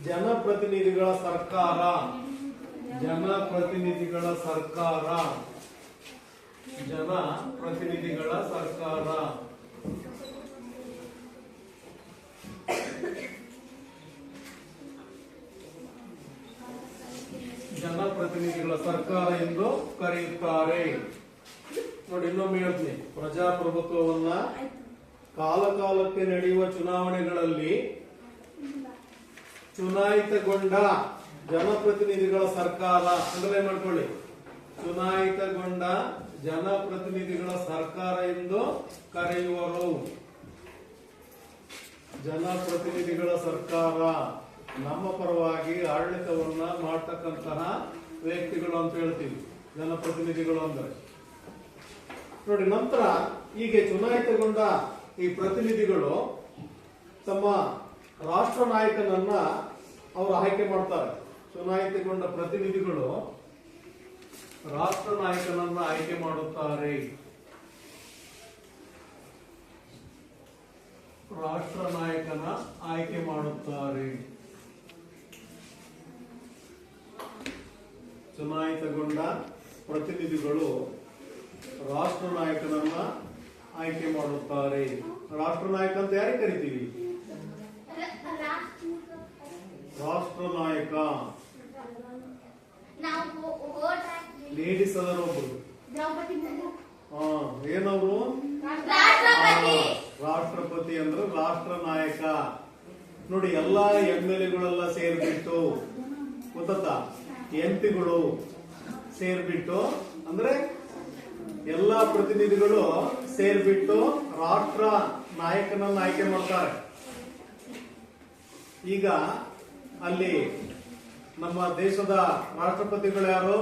ಜನಪ್ರತಿನಿಧಿಗಳ ಸರ್ಕಾರ ಜನಪ್ರತಿನಿಧಿಗಳ ಸರ್ಕಾರ ಎಂದು ಕರೆಯುತ್ತಾರೆ. ನೋಡಿ, ಇನ್ನೊಮ್ಮೆ ಹೇಳ್ತೀನಿ. ಪ್ರಜಾಪ್ರಭುತ್ವವನ್ನ ಕಾಲಕಾಲಕ್ಕೆ ನಡೆಯುವ ಚುನಾವಣೆಗಳಲ್ಲಿ ಚುನಾಯಿತಗೊಂಡ ಜನಪ್ರತಿನಿಧಿಗಳ ಸರ್ಕಾರ ಅಂದ್ರೆ ಮಾಡ್ಕೊಳ್ಳಿ, ಚುನಾಯಿತಗೊಂಡ ಜನಪ್ರತಿನಿಧಿಗಳ ಸರ್ಕಾರ ಎಂದು ಕರೆಯುವರು. ಜನಪ್ರತಿನಿಧಿಗಳ ಸರ್ಕಾರ ನಮ್ಮ ಪರವಾಗಿ ಆಡಳಿತವನ್ನ ಮಾಡ್ತಕ್ಕಂತಹ ವ್ಯಕ್ತಿಗಳು ಅಂತ ಹೇಳ್ತೀವಿ ಜನಪ್ರತಿನಿಧಿಗಳು ಅಂದ್ರೆ. ನೋಡಿ, ನಂತರ ಹೀಗೆ ಚುನಾಯಿತಗೊಂಡ ಈ ಪ್ರತಿನಿಧಿಗಳು ತಮ್ಮ ರಾಷ್ಟ್ರ ನಾಯಕನನ್ನ ಅವರು ಆಯ್ಕೆ ಮಾಡ್ತಾರೆ. ಚುನಾಯಿತಗೊಂಡ ಪ್ರತಿನಿಧಿಗಳು ರಾಷ್ಟ್ರ ನಾಯಕನನ್ನ ಆಯ್ಕೆ ಮಾಡುತ್ತಾರೆ. ರಾಷ್ಟ್ರ ನಾಯಕನ ಆಯ್ಕೆ ಮಾಡುತ್ತಾರೆ. ಚುನಾಯಿತಗೊಂಡ ಪ್ರತಿನಿಧಿಗಳು ರಾಷ್ಟ್ರ ನಾಯಕನನ್ನ ಆಯ್ಕೆ ಮಾಡುತ್ತಾರೆ. ರಾಷ್ಟ್ರ ನಾಯಕ ಅಂತ ಯಾರಿಗೆ ಕರಿತೀವಿ? ರಾಷ್ಟ್ರ ನಾಯಕ. ಲೇಡೀಸ್ ಅದರ ಒಬ್ರು. ಏನವರು? ರಾಷ್ಟ್ರಪತಿ ಅಂದ್ರೆ ರಾಷ್ಟ್ರ ನಾಯಕ. ನೋಡಿ, ಎಲ್ಲಾ MLA ಸೇರ್ಬಿಟ್ಟು ಗೊತ್ತಾ, MP ಸೇರ್ಬಿಟ್ಟು ಅಂದ್ರೆ ಎಲ್ಲಾ ಪ್ರತಿನಿಧಿಗಳು ಸೇರ್ಬಿಟ್ಟು ರಾಷ್ಟ್ರ ನಾಯಕನನ್ನ ಆಯ್ಕೆ ಮಾಡ್ತಾರೆ. ಈಗ ಅಲ್ಲಿ ನಮ್ಮ ದೇಶದ ರಾಷ್ಟ್ರಪತಿಗಳು ಯಾರು?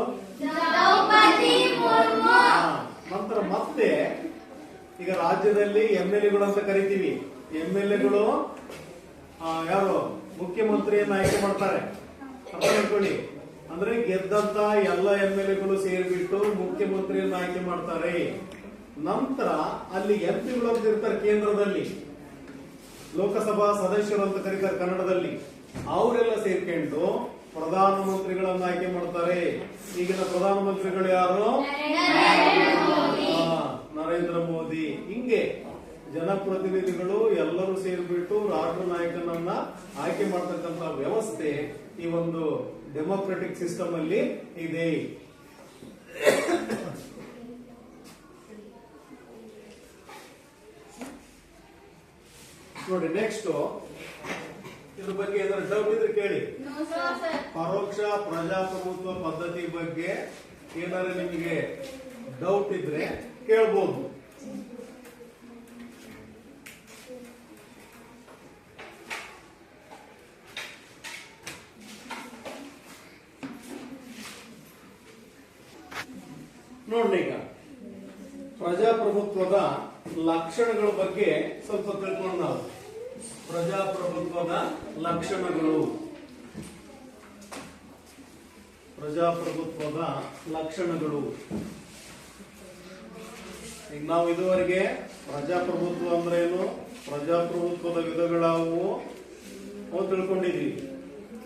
ನಂತರ ಮತ್ತೆ ಈಗ ರಾಜ್ಯದಲ್ಲಿ MLA ಅಂತ ಕರಿತೀವಿ. MLA ಯಾರು? ಮುಖ್ಯಮಂತ್ರಿಯನ್ನ ಆಯ್ಕೆ ಮಾಡ್ತಾರೆ. ಅರ್ಥ ಮಾಡ್ಕೊಳ್ಳಿ. ಅಂದ್ರೆ ಗೆದ್ದಂತ ಎಲ್ಲ MLA ಸೇರ್ಬಿಟ್ಟು ಮುಖ್ಯಮಂತ್ರಿಯನ್ನ ಆಯ್ಕೆ ಮಾಡ್ತಾರೆ. ನಂತರ ಅಲ್ಲಿ MP ಅಂತ ಇರ್ತಾರೆ ಕೇಂದ್ರದಲ್ಲಿ, ಲೋಕಸಭಾ ಸದಸ್ಯರು ಅಂತ ಕರೀತಾರೆ ಕನ್ನಡದಲ್ಲಿ. ಅವರೆಲ್ಲ ಸೇರ್ಕೊಂಡು ಪ್ರಧಾನಮಂತ್ರಿಗಳನ್ನ ಆಯ್ಕೆ ಮಾಡ್ತಾರೆ. ಈಗಿನ ಪ್ರಧಾನಮಂತ್ರಿಗಳು ಯಾರು? ನರೇಂದ್ರ ಮೋದಿ. ಹಿಂಗೆ ಜನಪ್ರತಿನಿಧಿಗಳು ಎಲ್ಲರೂ ಸೇರ್ಬಿಟ್ಟು ರಾಷ್ಟ್ರ ನಾಯಕನನ್ನ ಆಯ್ಕೆ ಮಾಡತಕ್ಕಂತ ವ್ಯವಸ್ಥೆ ಈ ಒಂದು ಡೆಮೋಕ್ರೆಟಿಕ್ ಸಿಸ್ಟಮ್ ಅಲ್ಲಿ ಇದೆ. ನೋಡಿ, ನೆಕ್ಸ್ಟ್ ಇದ್ರ ಬಗ್ಗೆ ಏನಾದ್ರು ಡೌಟ್ ಇದ್ರೆ ಕೇಳಿ. ಪರೋಕ್ಷ ಪ್ರಜಾಪ್ರಭುತ್ವ ಪದ್ಧತಿ ಬಗ್ಗೆ ಏನಾದ್ರು ನಿಮಗೆ ಡೌಟ್ ಇದ್ರೆ ಕೇಳಬಹುದು. ನೋಡಿ, ಈಗ ಪ್ರಜಾಪ್ರಭುತ್ವದ ಲಕ್ಷಣಗಳ ಬಗ್ಗೆ ಸ್ವಲ್ಪ ತಿಳ್ಕೊಂಡು ನಾವು. ಪ್ರಜಾಪ್ರಭುತ್ವದ ಲಕ್ಷಣಗಳು. ಪ್ರಜಾಪ್ರಭುತ್ವದ ಲಕ್ಷಣಗಳು. ಈಗ ನಾವು ಇದುವರೆಗೆ ಪ್ರಜಾಪ್ರಭುತ್ವ ಅಂದ್ರೆ ಏನು, ಪ್ರಜಾಪ್ರಭುತ್ವದ ವಿಧಗಳಾವು ಅವು ತಿಳ್ಕೊಂಡಿದ್ವಿ.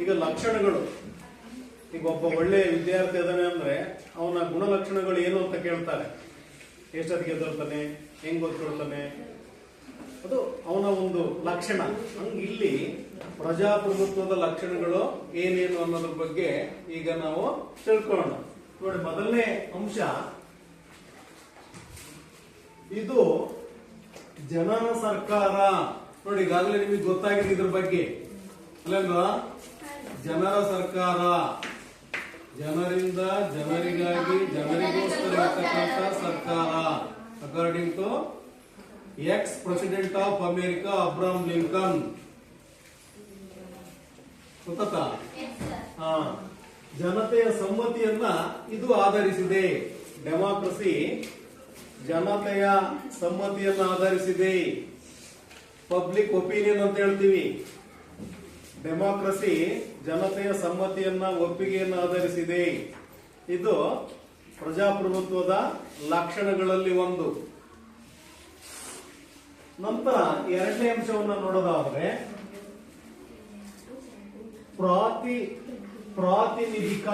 ಈಗ ಲಕ್ಷಣಗಳು. ಈಗ ಒಬ್ಬ ಒಳ್ಳೆ ವಿದ್ಯಾರ್ಥಿ ಅದನೆ ಅಂದ್ರೆ ಅವನ ಗುಣಲಕ್ಷಣಗಳು ಏನು ಅಂತ ಕೇಳ್ತಾರೆ. ಎಷ್ಟೊತ್ತಿಗೆ ಎದ್ದೇಳ್ತಾನೆ, ಹೆಂಗ್ ಓದ್ಕೊಳ್ತಾನೆ, ಅದು ಅವನ ಒಂದು ಲಕ್ಷಣ. ಹಂಗ ಇಲ್ಲಿ ಪ್ರಜಾಪ್ರಭುತ್ವದ ಲಕ್ಷಣಗಳು ಏನೇನು ಅನ್ನೋದ್ರ ಬಗ್ಗೆ ಈಗ ನಾವು ತಿಳ್ಕೊಳ್ಳೋಣ. ನೋಡಿ, ಮೊದಲನೇ ಅಂಶ ಇದು ಜನರ ಸರ್ಕಾರ. ನೋಡಿ, ಈಗಾಗಲೇ ನಿಮಗೆ ಗೊತ್ತಾಗಿದೆ ಇದ್ರ ಬಗ್ಗೆ ಅಲ್ವಾ? ಜನರ ಸರ್ಕಾರ, ಜನರಿಂದ ಜನರಿಗಾಗಿ ಜನರಿಗೋಸ್ಕರ ಇರ್ತಕ್ಕಂಥ ಸರ್ಕಾರ. According to ex president of America Abraham Lincoln. ಗೊತ್ತಾ? ಜನತೆಯ ಸಮ್ಮತಿಯನ್ನ ಇದು ಆಧರಿಸಿದೆ. ಡೆಮಾಕ್ರಸಿ ಜನತೆಯ ಸಮ್ಮತಿಯನ್ನ ಆಧರಿಸಿದೆ. ಪಬ್ಲಿಕ್ ಒಪಿನಿಯನ್ ಅಂತ ಹೇಳ್ತೀವಿ. ಡೆಮಾಕ್ರಸಿ ಜನತೆಯ ಸಮ್ಮತಿಯನ್ನ, ಒಪ್ಪಿಗೆಯನ್ನ ಆಧರಿಸಿದೆ. ಇದು ಪ್ರಜಾಪ್ರಭುತ್ವದ ಲಕ್ಷಣಗಳಲ್ಲಿ ಒಂದು. ನಂತರ ಎರಡನೇ ಅಂಶವನ್ನು ನೋಡೋದಾದ್ರೆ ಪ್ರಾತಿನಿಧಿಕ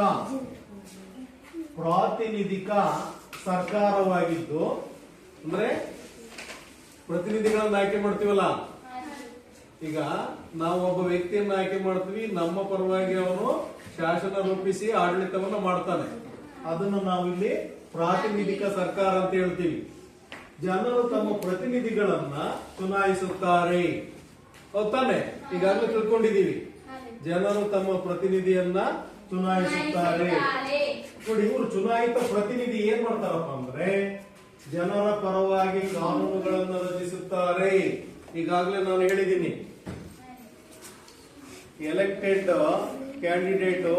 ಸರ್ಕಾರವಾಗಿದ್ದು, ಅಂದ್ರೆ ಪ್ರತಿನಿಧಿಗಳನ್ನ ಆಯ್ಕೆ ಮಾಡ್ತೀವಲ್ಲ. ಈಗ ನಾವು ಒಬ್ಬ ವ್ಯಕ್ತಿಯನ್ನ ಆಯ್ಕೆ ಮಾಡ್ತೀವಿ, ನಮ್ಮ ಪರವಾಗಿ ಅವನು ಶಾಸನ ರೂಪಿಸಿ ಆಡಳಿತವನ್ನ ಮಾಡ್ತಾನೆ. ಅದನ್ನು ನಾವಿಲ್ಲಿ ಪ್ರಾತಿನಿಧಿಕ ಸರ್ಕಾರ ಅಂತ ಹೇಳ್ತೀವಿ. ಜನರು ತಮ್ಮ ಪ್ರತಿನಿಧಿಗಳನ್ನ ಚುನಾಯಿಸುತ್ತಾರೆ. ಹೌದಾನೆ? ಈಗಾಗಲೇ ತಿಳ್ಕೊಂಡಿದೀವಿ. ಜನರು ತಮ್ಮ ಪ್ರತಿನಿಧಿಯನ್ನ ಚುನಾಯಿಸುತ್ತಾರೆ. ನೋಡಿ, ಇವರು ಚುನಾಯಿತ ಪ್ರತಿನಿಧಿ ಏನ್ ಮಾಡ್ತಾರಪ್ಪ ಅಂದ್ರೆ ಜನರ ಪರವಾಗಿ ಕಾನೂನುಗಳನ್ನು ರಚಿಸುತ್ತಾರೆ. ಈಗಾಗಲೇ ನಾನು ಹೇಳಿದ್ದೀನಿ, ಎಲೆಕ್ಟೆಡ್ ಕ್ಯಾಂಡಿಡೇಟ್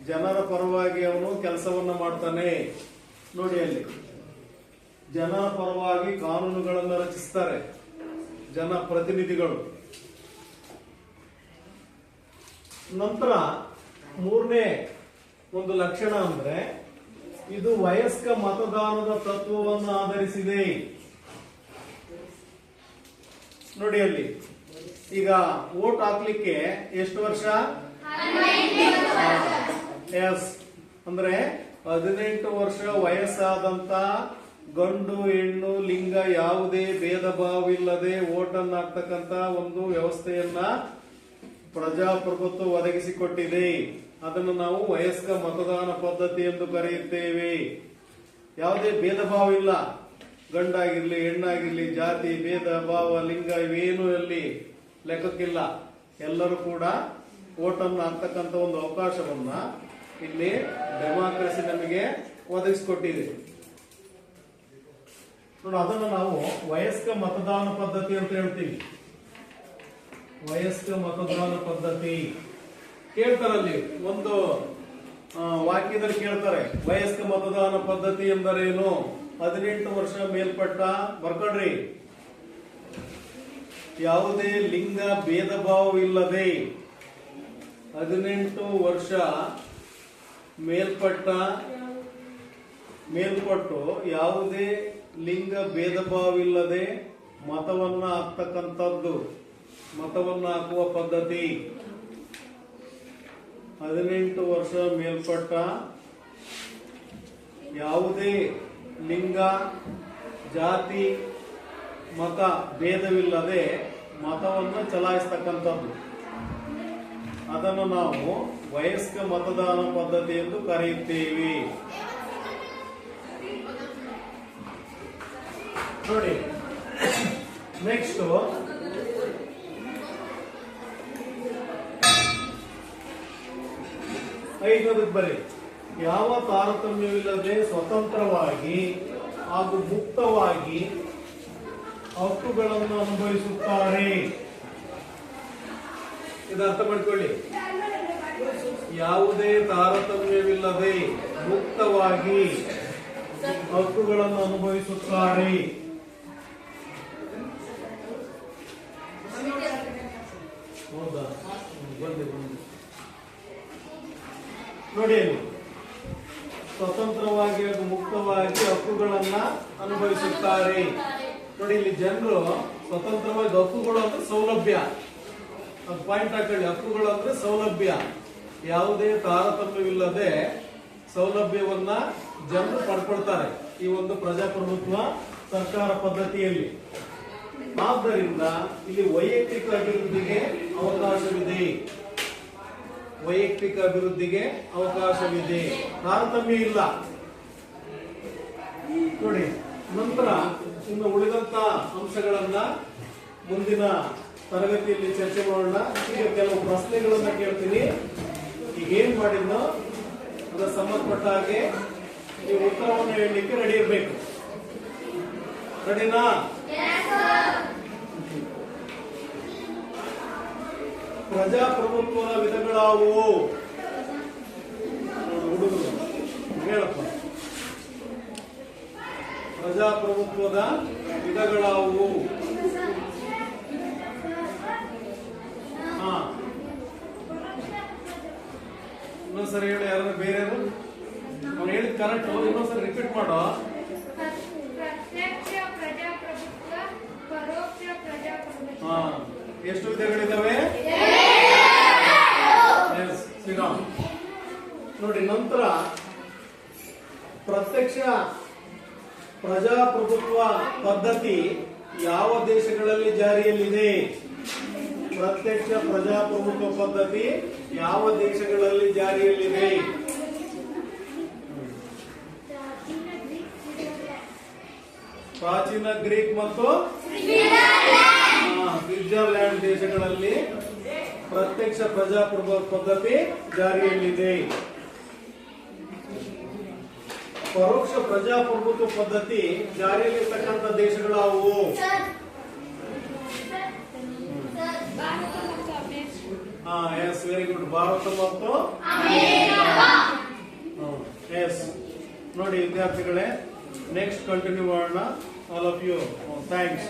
ಜನರ ಪರವಾಗಿ ಅವನು ಕೆಲಸವನ್ನ ಮಾಡ್ತಾನೆ. ನೋಡಿ, ಅಲ್ಲಿ ಜನರ ಪರವಾಗಿ ಕಾನೂನುಗಳನ್ನು ರಚಿಸ್ತಾರೆ ಜನಪ್ರತಿನಿಧಿಗಳು. ನಂತರ ಮೂರನೇ ಒಂದು ಲಕ್ಷಣ ಅಂದ್ರೆ ಇದು ವಯಸ್ಕ ಮತದಾನದ ತತ್ವವನ್ನು ಆಧರಿಸಿದೆ. ನೋಡಿ, ಅಲ್ಲಿ ಈಗ ವೋಟ್ ಹಾಕ್ಲಿಕ್ಕೆ ಎಷ್ಟು ವರ್ಷ? ಎಸ್, ಅಂದ್ರೆ 18 ವರ್ಷ ವಯಸ್ಸಾದಂತ ಗಂಡು ಹೆಣ್ಣು ಲಿಂಗ ಯಾವುದೇ ಭೇದ ಭಾವವಿಲ್ಲದೆ ಓಟನ್ನು ಹಾಕ್ತಕ್ಕಂತ ಒಂದು ವ್ಯವಸ್ಥೆಯನ್ನ ಪ್ರಜಾಪ್ರಭುತ್ವ ಒದಗಿಸಿಕೊಟ್ಟಿದೆ. ಅದನ್ನು ನಾವು ವಯಸ್ಕ ಮತದಾನ ಪದ್ಧತಿ ಎಂದು ಕರೆಯುತ್ತೇವೆ. ಯಾವುದೇ ಭೇದ ಭಾವ ಇಲ್ಲ, ಗಂಡಾಗಿರ್ಲಿ ಹೆಣ್ಣಾಗಿರ್ಲಿ, ಜಾತಿ ಭೇದ ಭಾವ ಲಿಂಗ ಇವೇನು ಅಲ್ಲಿ ಲೆಕ್ಕಕ್ಕಿಲ್ಲ. ಎಲ್ಲರೂ ಕೂಡ ಓಟನ್ನು ಹಾಕ್ತಕ್ಕಂತ ಒಂದು ಅವಕಾಶವನ್ನ ಇಲ್ಲಿ ಡೆಮಾಕ್ರಸಿ ನಮಗೆ ಒದಗಿಸಿಕೊಟ್ಟಿದೆ. ನೋಡಿ, ಅದನ್ನು ನಾವು ವಯಸ್ಕ ಮತದಾನ ಪದ್ಧತಿ ಅಂತ ಹೇಳ್ತೀವಿ. ವಯಸ್ಕ ಮತದಾನ ಪದ್ಧತಿ ಕೇಳ್ತಾರಲ್ಲಿ ಒಂದು ವಾಕ್ಯದಲ್ಲಿ ಕೇಳ್ತಾರೆ, ವಯಸ್ಕ ಮತದಾನ ಪದ್ಧತಿ ಎಂದರೇನು? 18 ವರ್ಷ ಮೇಲ್ಪಟ್ಟ ಬರ್ಕೊಡ್ರಿ, ಯಾವುದೇ ಲಿಂಗ ಭೇದ ಭಾವವಿಲ್ಲದೆ 18 ವರ್ಷ ಮೇಲ್ಪಟ್ಟು ಯಾವುದೇ ಲಿಂಗ ಭೇದ ಭಾವವಿಲ್ಲದೆ ಮತವನ್ನ ಹಾಕ್ತಕ್ಕಂಥದ್ದು, ಮತವನ್ನ ಹಾಕುವ ಪದ್ಧತಿ. 18 ವರ್ಷ ಮೇಲ್ಪಟ್ಟ ಯಾವುದೇ ಲಿಂಗ ಜಾತಿ ಮತ ಭೇದವಿಲ್ಲದೆ ಮತವನ್ನು ಚಲಾಯಿಸ್ತಕ್ಕಂಥದ್ದು, ಅದನ್ನು ನಾವು ವಯಸ್ಕ ಮತದಾನ ಪದ್ಧತಿ ಎಂದು ಕರೆಯುತ್ತೇವೆ. ನೋಡಿ, ನೆಕ್ಸ್ಟ್ ಐದನೇದಕ್ಕೆ ಬರೀ, ಯಾವ ತಾರತಮ್ಯವಿಲ್ಲದೆ ಸ್ವತಂತ್ರವಾಗಿ ಹಾಗೂ ಮುಕ್ತವಾಗಿ ಹಕ್ಕುಗಳನ್ನು ಅನುಭವಿಸುತ್ತಾರೆ. ಇದು ಅರ್ಥ ಮಾಡ್ಕೊಳ್ಳಿ. ಯಾವುದೇ ತಾರತಮ್ಯವಿಲ್ಲದೆ ಮುಕ್ತವಾಗಿ ಹಕ್ಕುಗಳನ್ನು ಅನುಭವಿಸುತ್ತಾರೆ. ಹೌದಾ? ಬಂದೆ ನೋಡಿ, ಸ್ವತಂತ್ರವಾಗಿ ಹಾಗೂ ಮುಕ್ತವಾಗಿ ಹಕ್ಕುಗಳನ್ನ ಅನುಭವಿಸುತ್ತಾರೆ. ನೋಡಿ, ಇಲ್ಲಿ ಜನರು ಸ್ವತಂತ್ರವಾಗಿ ಹಕ್ಕುಗಳು ಅಂದ್ರೆ ಸೌಲಭ್ಯ, ಅದು ಪಾಯಿಂಟ್ ಹಾಕೊಳ್ಳಿ. ಹಕ್ಕುಗಳು ಅಂದ್ರೆ ಸೌಲಭ್ಯ, ಯಾವುದೇ ತಾರತಮ್ಯವಿಲ್ಲದೆ ಸೌಲಭ್ಯವನ್ನ ಜನರು ಪಡ್ಕೊಳ್ತಾರೆ ಈ ಒಂದು ಪ್ರಜಾಪ್ರಭುತ್ವ ಸರ್ಕಾರ ಪದ್ಧತಿಯಲ್ಲಿ. ಆದ್ದರಿಂದ ಇಲ್ಲಿ ವೈಯಕ್ತಿಕ ಅಭಿವೃದ್ಧಿಗೆ ಅವಕಾಶವಿದೆ, ವೈಯಕ್ತಿಕ ಅಭಿವೃದ್ಧಿಗೆ ಅವಕಾಶವಿದೆ, ತಾರತಮ್ಯ ಇಲ್ಲ. ನೋಡಿ, ನಂತರ ಇನ್ನು ಉಳಿದಂತ ಅಂಶಗಳನ್ನ ಮುಂದಿನ ತರಗತಿಯಲ್ಲಿ ಚರ್ಚೆ ಮಾಡೋಣ. ಈಗ ಕೆಲವು ಪ್ರಶ್ನೆಗಳನ್ನ ಕೇಳ್ತೀನಿ. ಈಗ ಏನ್ ಮಾಡಿದ್ನೋ ಅದರ ಸಂಬಂಧಪಟ್ಟ ಹಾಗೆ ನೀವು ಉತ್ತರವನ್ನು ಹೇಳಲಿಕ್ಕೆ ರೆಡಿ ಇರಬೇಕು. ರೆಡಿನಾ? ಪ್ರಜಾಪ್ರಭುತ್ವದ ವಿಧಗಳಾವುವು? ಹುಡುಗರು ಹೇಳಪ್ಪ. ಪ್ರಜಾಪ್ರಭುತ್ವದ ವಿಧಗಳಾವುವು? ಹಾ, ಇನ್ನೊಂದ್ಸರಿ ಹೇಳಿ. ಯಾರು ಬೇರೆ ಅವ್ನು ಹೇಳಿದ್ ಕರೆಕ್ಟ್, ಇನ್ನೊಂದ್ಸರಿ ರಿಪೀಟ್ ಮಾಡೋ. ಪ್ರತ್ಯಕ್ಷ ಪ್ರಜಾಪ್ರಭುತ್ವ, ಪರೋಕ್ಷ ಪ್ರಜಾಪ್ರಭುತ್ವ. ಹಾ, ಎಷ್ಟು ವಿಧಗಳಿದ್ದಾವೆ? ನೋಡಿ, ನಂತರ ಪ್ರತ್ಯಕ್ಷ ಪ್ರಜಾಪ್ರಭುತ್ವ ಪದ್ಧತಿ ಯಾವ ದೇಶಗಳಲ್ಲಿ ಜಾರಿಯಲ್ಲಿದೆ? ಪ್ರತ್ಯಕ್ಷ ಪ್ರಜಾಪ್ರಭುತ್ವ ಪದ್ಧತಿ ಯಾವ ದೇಶಗಳಲ್ಲಿ ಜಾರಿಯಲ್ಲಿದೆ? ಪ್ರಾಚೀನ ಗ್ರೀಕ್ ಮತ್ತು ಸ್ವಿಟ್ಜರ್ಲ್ಯಾಂಡ್ ದೇಶಗಳಲ್ಲಿ ಪ್ರತ್ಯಕ್ಷ ಪ್ರಜಾಪ್ರಭುತ್ವ ಪದ್ಧತಿ ಜಾರಿಯಲ್ಲಿದೆ. ಪರೋಕ್ಷ ಪ್ರಜಾಪ್ರಭುತ್ವ ಪದ್ಧತಿ ಜಾರಿಯಲ್ಲಿರ್ತಕ್ಕಂಥ ದೇಶಗಳಾವುವು? Yes, very good. ಭಾರತ ಮತ್ತು ಎಸ್. ನೋಡಿ ವಿದ್ಯಾರ್ಥಿಗಳೇ, ನೆಕ್ಸ್ಟ್ ಕಂಟಿನ್ಯೂ ಮಾಡೋಣ. All of you thanks.